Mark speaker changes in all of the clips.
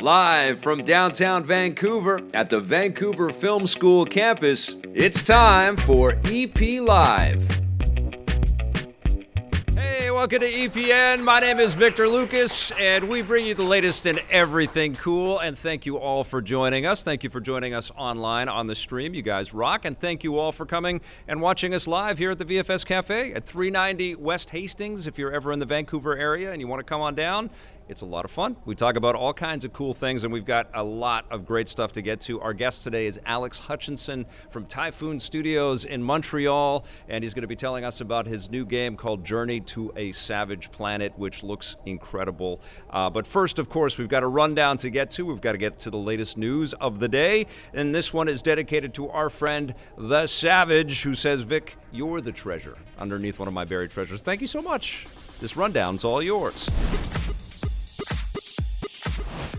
Speaker 1: Live from downtown Vancouver at the Vancouver Film School campus, it's time for EP Live. Hey, welcome to EPN. My name is Victor Lucas, and we bring you the latest in everything cool. And thank you all for joining us. Thank you for joining us online on the stream. You guys rock. And thank you all for coming and watching us live here at the VFS Cafe at 390 West Hastings. If you're ever in the Vancouver area and you want to come on down, it's a lot of fun. We talk about all kinds of cool things, and we've got a lot of great stuff to get to. Our guest today is Alex Hutchinson from Typhoon Studios in Montreal, and he's going to be telling us about his new game called Journey to a Savage Planet, which looks incredible. But first, of course, we've got a rundown to get to. We've got to get to the latest news of the day, and this one is dedicated to our friend, The Savage, who says, Vic, you're the treasure underneath one of my buried treasures. Thank you so much. This rundown's all yours.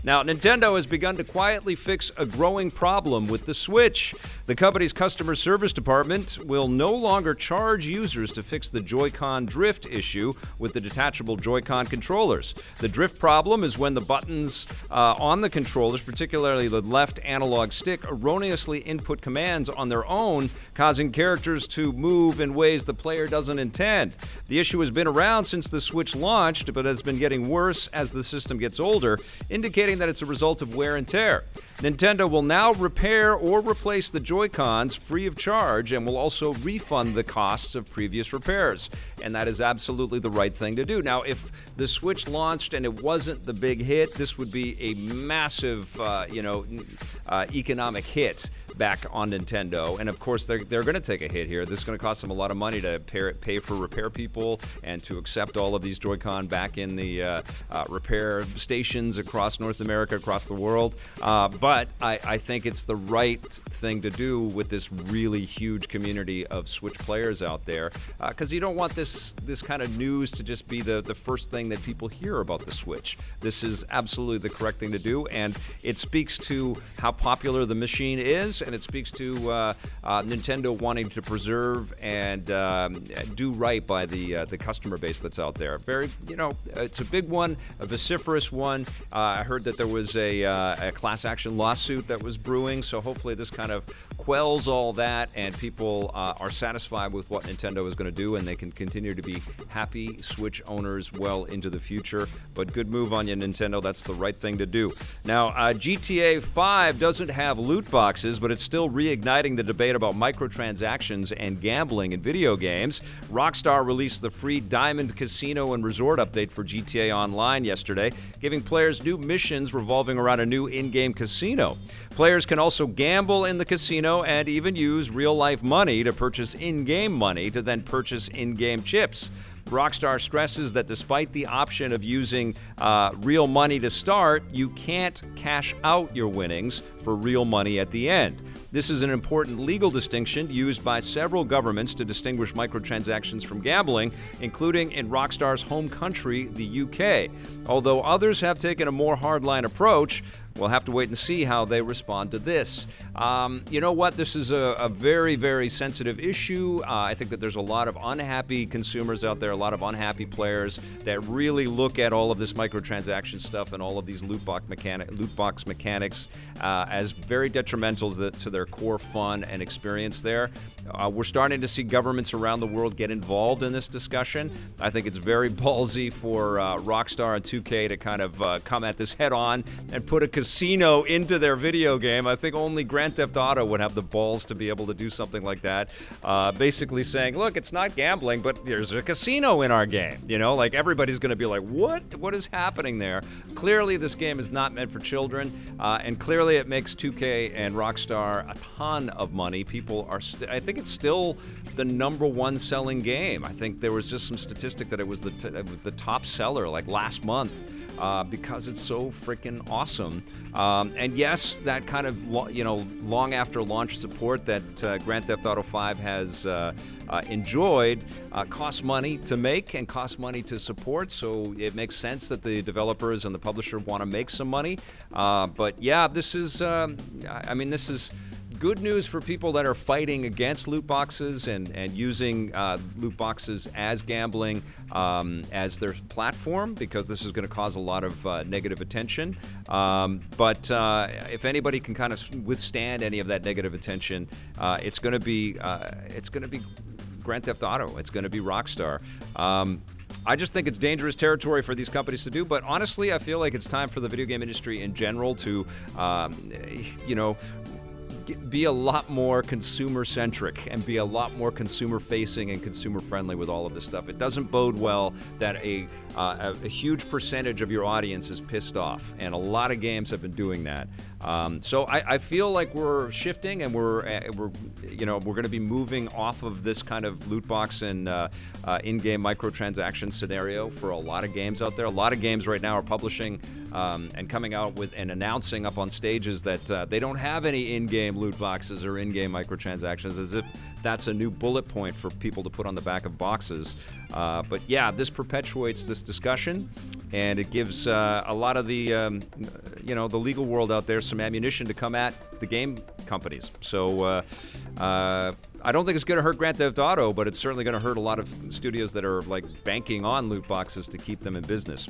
Speaker 1: Now, Nintendo has begun to quietly fix a growing problem with the Switch. The company's customer service department will no longer charge users to fix the Joy-Con drift issue with the detachable Joy-Con controllers. The drift problem is when the buttons on the controllers, particularly the left analog stick, erroneously input commands on their own, causing characters to move in ways the player doesn't intend. The issue has been around since the Switch launched, but has been getting worse as the system gets older, indicating that it's a result of wear and tear. Nintendo will now repair or replace the Joy-Cons free of charge and will also refund the costs of previous repairs. And that is absolutely the right thing to do. Now, if the Switch launched and it wasn't the big hit, this would be a massive, economic hit back on Nintendo. And of course, they're going to take a hit here. This is going to cost them a lot of money to pay for repair people and to accept all of these Joy-Con back in the repair stations across North America, across the world. But I think it's the right thing to do with this really huge community of Switch players out there, because you don't want this kind of news to just be the first thing that people hear about the Switch. This is absolutely the correct thing to do, and it speaks to how popular the machine is, and it speaks to Nintendo wanting to preserve and do right by the customer base that's out there. It's a big one, a vociferous one. I heard that there was a class action lawsuit that was brewing, so hopefully this kind of quells all that and people are satisfied with what Nintendo is going to do, and they can continue to be happy Switch owners well into the future. But good move on you, Nintendo. That's the right thing to do. Now, GTA 5 doesn't have loot boxes, but it's still reigniting the debate about microtransactions and gambling in video games. Rockstar released the free Diamond Casino and Resort update for GTA Online yesterday, giving players new missions revolving around a new in-game casino. Players can also gamble in the casino and even use real-life money to purchase in-game money to then purchase in-game chips. Rockstar stresses that despite the option of using real money to start, you can't cash out your winnings for real money at the end. This is an important legal distinction used by several governments to distinguish microtransactions from gambling, including in Rockstar's home country, the UK. Although others have taken a more hardline approach, we'll have to wait and see how they respond to this. You know what? This is a very, very sensitive issue. I think that there's a lot of unhappy consumers out there, a lot of unhappy players that really look at all of this microtransaction stuff and all of these loot box mechanics as very detrimental to their core fun and experience there. We're starting to see governments around the world get involved in this discussion. I think it's very ballsy for Rockstar and 2K to kind of come at this head on and put a casino into their video game. I think only Grand Theft Auto would have the balls to be able to do something like that. Basically saying, look, it's not gambling, but there's a casino in our game. Like everybody's going to be like, what is happening there? Clearly this game is not meant for children, and clearly it makes 2K and Rockstar a ton of money. People are, I think it's still the number one selling game. I think there was just some statistic that it was the top seller like last month. Because it's so freaking awesome. And yes, that kind of long after launch support that Grand Theft Auto 5 has enjoyed costs money to make and costs money to support, so it makes sense that the developers and the publisher want to make some money. But yeah, this is good news for people that are fighting against loot boxes and using loot boxes as gambling as their platform, because this is going to cause a lot of negative attention. But if anybody can kind of withstand any of that negative attention, it's going to be Grand Theft Auto. It's going to be Rockstar. I just think it's dangerous territory for these companies to do, but honestly, I feel like it's time for the video game industry in general to, be a lot more consumer-centric and be a lot more consumer-facing and consumer-friendly with all of this stuff. It doesn't bode well that a huge percentage of your audience is pissed off, and a lot of games have been doing that. So I feel like we're shifting, and we're going to be moving off of this kind of loot box and in-game microtransaction scenario for a lot of games out there. A lot of games right now are publishing and coming out with and announcing up on stages that they don't have any in-game loot boxes or in-game microtransactions, as if that's a new bullet point for people to put on the back of boxes. But yeah, this perpetuates this discussion, and it gives a lot of the the legal world out there some ammunition to come at the game companies. So I don't think it's going to hurt Grand Theft Auto, but it's certainly going to hurt a lot of studios that are like banking on loot boxes to keep them in business.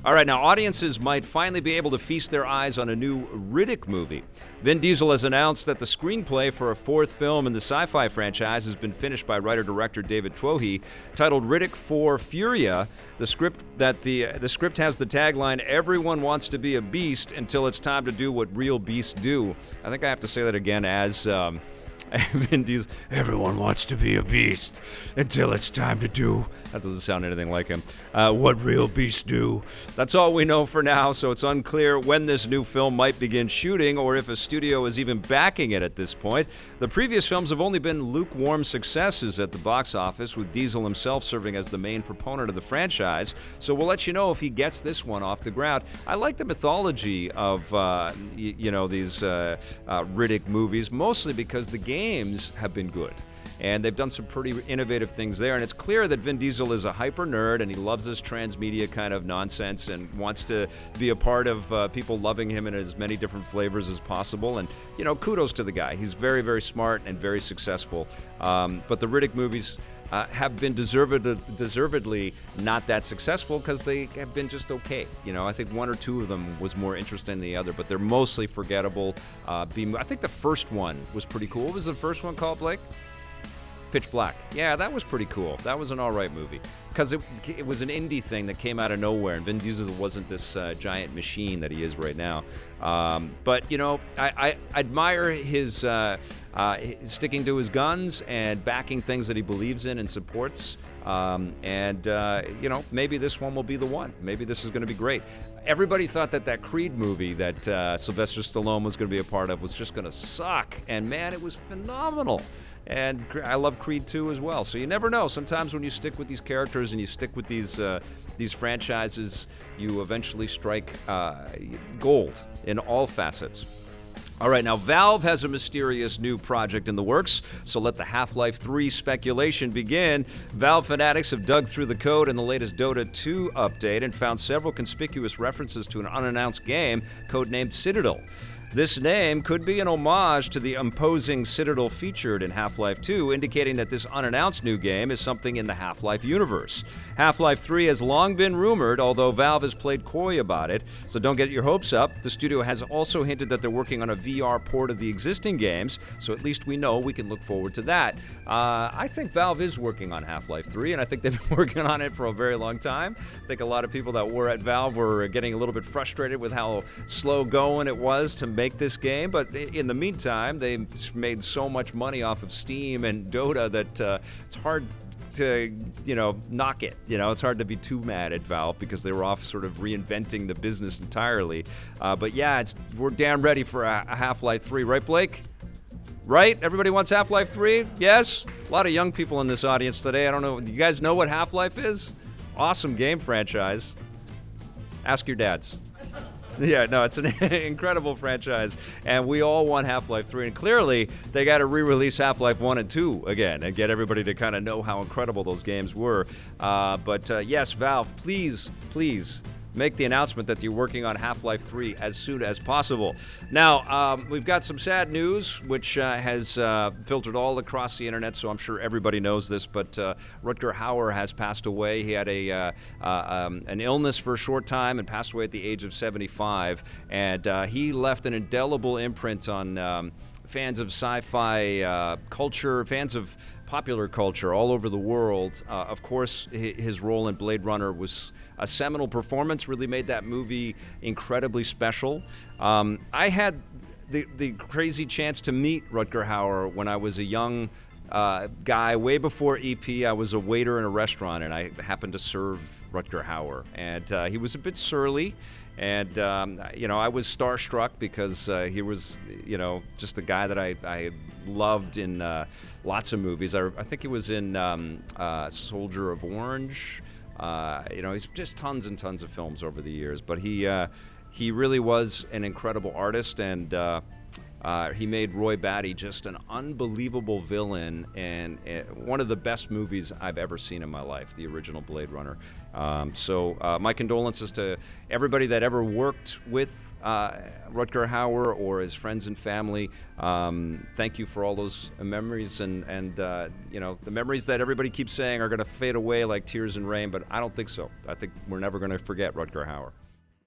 Speaker 1: All right, now audiences might finally be able to feast their eyes on a new Riddick movie. Vin Diesel has announced that the screenplay for a fourth film in the sci-fi franchise has been finished by writer-director David Twohy, titled Riddick 4 Furia. The script has the tagline, "Everyone wants to be a beast until it's time to do what real beasts do." I think I have to say that again as Vin Diesel. Everyone wants to be a beast until it's time to do. That doesn't sound anything like him. What real beasts do. That's all we know for now, so it's unclear when this new film might begin shooting or if a studio is even backing it at this point. The previous films have only been lukewarm successes at the box office, with Diesel himself serving as the main proponent of the franchise, so we'll let you know if he gets this one off the ground. I like the mythology of these Riddick movies, mostly because the games have been good. And they've done some pretty innovative things there. And it's clear that Vin Diesel is a hyper nerd, and he loves this transmedia kind of nonsense and wants to be a part of people loving him in as many different flavors as possible. And, kudos to the guy. He's very, very smart and very successful. But the Riddick movies have been deservedly not that successful because they have been just okay. I think one or two of them was more interesting than the other, but they're mostly forgettable. I think the first one was pretty cool. What was the first one called, Blake? Pitch Black. Yeah, that was pretty cool. That was an all right movie because it was an indie thing that came out of nowhere, and Vin Diesel wasn't this giant machine that he is right now. But I admire his sticking to his guns and backing things that he believes in and supports. Maybe this one will be the one. Maybe this is going to be great. Everybody thought that Creed movie that Sylvester Stallone was going to be a part of was just going to suck, and man, it was phenomenal. And I love Creed 2 as well. So you never know. Sometimes when you stick with these characters and you stick with these franchises, you eventually strike gold in all facets. All right, now Valve has a mysterious new project in the works, so let the Half-Life 3 speculation begin. Valve fanatics have dug through the code in the latest Dota 2 update and found several conspicuous references to an unannounced game codenamed Citadel. This name could be an homage to the imposing Citadel featured in Half-Life 2, indicating that this unannounced new game is something in the Half-Life universe. Half-Life 3 has long been rumored, although Valve has played coy about it, so don't get your hopes up. The studio has also hinted that they're working on a VR port of the existing games, so at least we know we can look forward to that. I think Valve is working on Half-Life 3, and I think they've been working on it for a very long time. I think a lot of people that were at Valve were getting a little bit frustrated with how slow going it was to make this game, but in the meantime, they made so much money off of Steam and Dota that it's hard to, knock it. It's hard to be too mad at Valve because they were off sort of reinventing the business entirely. But yeah, we're damn ready for a Half-Life 3, right, Blake? Right? Everybody wants Half-Life 3? Yes? A lot of young people in this audience today. I don't know. Do you guys know what Half-Life is? Awesome game franchise. Ask your dads. Yeah, no, it's an incredible franchise, and we all want Half-Life 3, and clearly they got to re-release Half-Life 1 and 2 again and get everybody to kind of know how incredible those games were. But yes, Valve, please make the announcement that you're working on Half-Life 3 as soon as possible. Now, we've got some sad news, which has filtered all across the internet, so I'm sure everybody knows this, but Rutger Hauer has passed away. He had an illness for a short time and passed away at the age of 75, and he left an indelible imprint on fans of sci-fi culture, fans of popular culture all over the world. Of course, his role in Blade Runner was a seminal performance, really made that movie incredibly special. I had the crazy chance to meet Rutger Hauer when I was a young guy, way before EP. I was a waiter in a restaurant, and I happened to serve Rutger Hauer, and he was a bit surly. And, I was starstruck because he was, just the guy that I loved in lots of movies. I think he was in Soldier of Orange. He's just tons and tons of films over the years. But he really was an incredible artist, and he made Roy Batty just an unbelievable villain, and one of the best movies I've ever seen in my life, the original Blade Runner. So my condolences to everybody that ever worked with Rutger Hauer or his friends and family. Thank you for all those memories, and the memories that everybody keeps saying are going to fade away like tears in rain, but I don't think so. I think we're never going to forget Rutger Hauer.